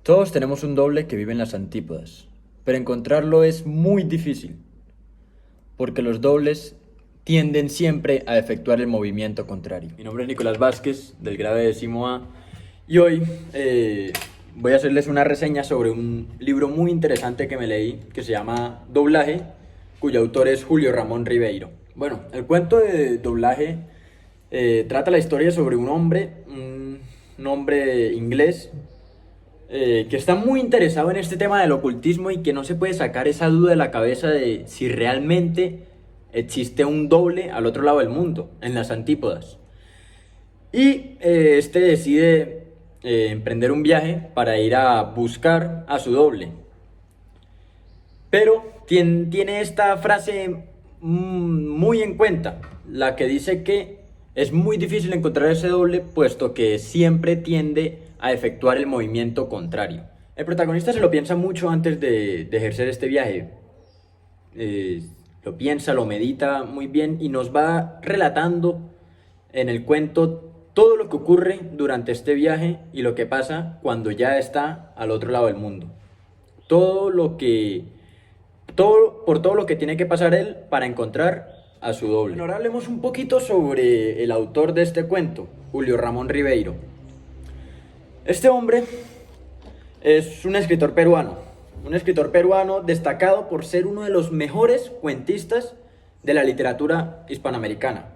Todos tenemos un doble que vive en las antípodas, pero encontrarlo es muy difícil, porque los dobles tienden siempre a efectuar el movimiento contrario. Mi nombre es Nicolás Vázquez, del grado de décimo A, y hoy voy a hacerles una reseña sobre un libro muy interesante que me leí, que se llama Doblaje, cuyo autor es Julio Ramón Ribeiro. Bueno, el cuento de Doblaje trata la historia sobre un hombre inglés, que está muy interesado en este tema del ocultismo y que no se puede sacar esa duda de la cabeza de si realmente existe un doble al otro lado del mundo, en las antípodas. Y este decide emprender un viaje para ir a buscar a su doble. Pero tiene esta frase muy en cuenta, la que dice que es muy difícil encontrar ese doble, puesto que siempre tiende a efectuar el movimiento contrario. El protagonista se lo piensa mucho antes de ejercer este viaje. Lo piensa, lo medita muy bien y nos va relatando en el cuento todo lo que ocurre durante este viaje y lo que pasa cuando ya está al otro lado del mundo. Por todo lo que tiene que pasar él para encontrar a su doble. Ahora hablemos un poquito sobre el autor de este cuento, Julio Ramón Ribeiro. Este hombre es un escritor peruano destacado por ser uno de los mejores cuentistas de la literatura hispanoamericana.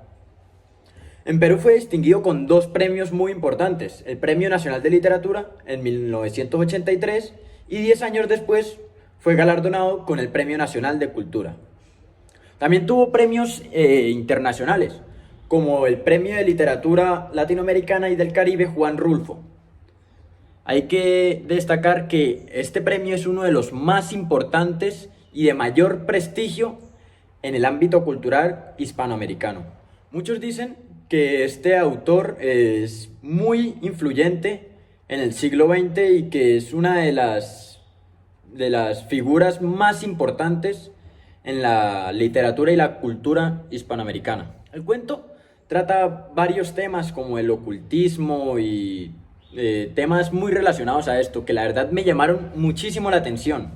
En Perú fue distinguido con dos premios muy importantes, el Premio Nacional de Literatura en 1983 y 10 años después fue galardonado con el Premio Nacional de Cultura. También tuvo premios internacionales, como el Premio de Literatura Latinoamericana y del Caribe Juan Rulfo. Hay que destacar que este premio es uno de los más importantes y de mayor prestigio en el ámbito cultural hispanoamericano. Muchos dicen que este autor es muy influyente en el siglo XX y que es una de las figuras más importantes en la literatura y la cultura hispanoamericana. El cuento trata varios temas como el ocultismo y temas muy relacionados a esto que la verdad me llamaron muchísimo la atención.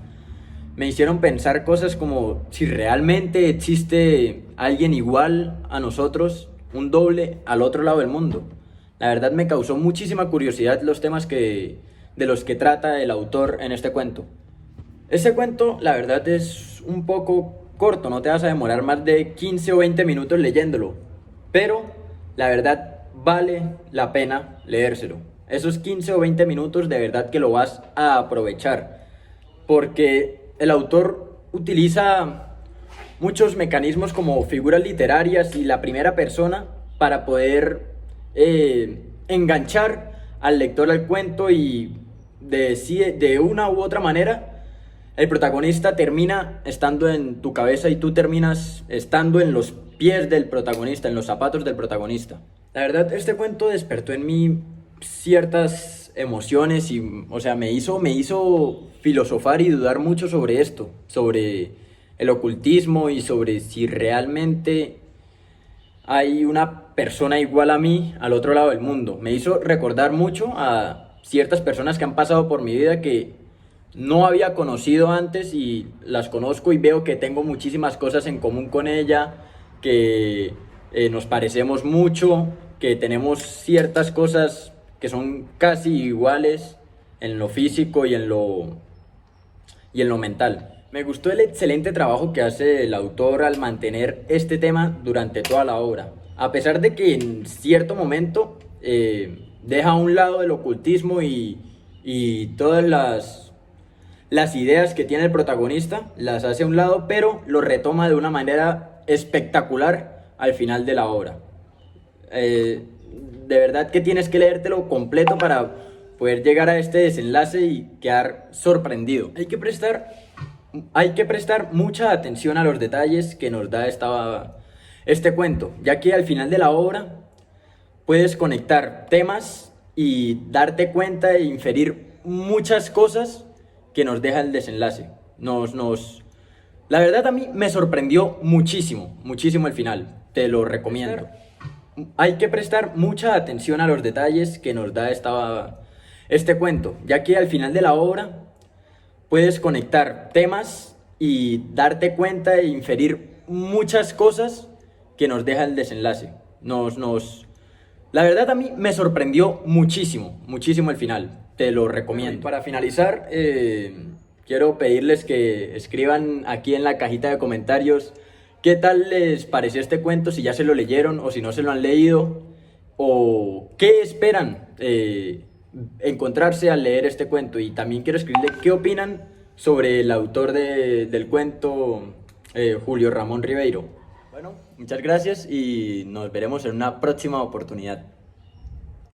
Me hicieron pensar cosas como si realmente existe alguien igual a nosotros, un doble al otro lado del mundo. La verdad me causó muchísima curiosidad los temas de los que trata el autor en este cuento. Este cuento, la verdad, es un poco corto, no te vas a demorar más de 15 o 20 minutos leyéndolo, pero la verdad vale la pena leérselo. Esos 15 o 20 minutos de verdad que lo vas a aprovechar, porque el autor utiliza muchos mecanismos como figuras literarias y la primera persona para poder enganchar al lector al cuento y de una u otra manera el protagonista termina estando en tu cabeza y tú terminas estando en los pies del protagonista, en los zapatos del protagonista. La verdad, este cuento despertó en mí ciertas emociones y, o sea, me hizo filosofar y dudar mucho sobre esto, sobre el ocultismo y sobre si realmente hay una persona igual a mí al otro lado del mundo. Me hizo recordar mucho a ciertas personas que han pasado por mi vida que no había conocido antes y las conozco y veo que tengo muchísimas cosas en común con ella, que nos parecemos mucho, que tenemos ciertas cosas que son casi iguales en lo físico y en lo mental. Me gustó el excelente trabajo que hace el autor al mantener este tema durante toda la obra, a pesar de que en cierto momento deja a un lado el ocultismo y todas las ideas que tiene el protagonista, las hace a un lado, pero lo retoma de una manera espectacular al final de la obra. De verdad que tienes que leértelo completo para poder llegar a este desenlace y quedar sorprendido. Hay que prestar mucha atención a los detalles que nos da este cuento, ya que al final de la obra puedes conectar temas y darte cuenta e inferir muchas cosas que nos deja el desenlace. La verdad a mí me sorprendió muchísimo, muchísimo el final. Te lo recomiendo. Hay que prestar mucha atención a los detalles que nos da este cuento, ya que al final de la obra puedes conectar temas y darte cuenta e inferir muchas cosas que nos deja el desenlace. La verdad a mí me sorprendió muchísimo, muchísimo el final. Te lo recomiendo. Y para finalizar, quiero pedirles que escriban aquí en la cajita de comentarios qué tal les pareció este cuento, si ya se lo leyeron o si no se lo han leído, o qué esperan encontrarse al leer este cuento. Y también quiero escribirle qué opinan sobre el autor del cuento, Julio Ramón Ribeiro. Bueno, muchas gracias y nos veremos en una próxima oportunidad.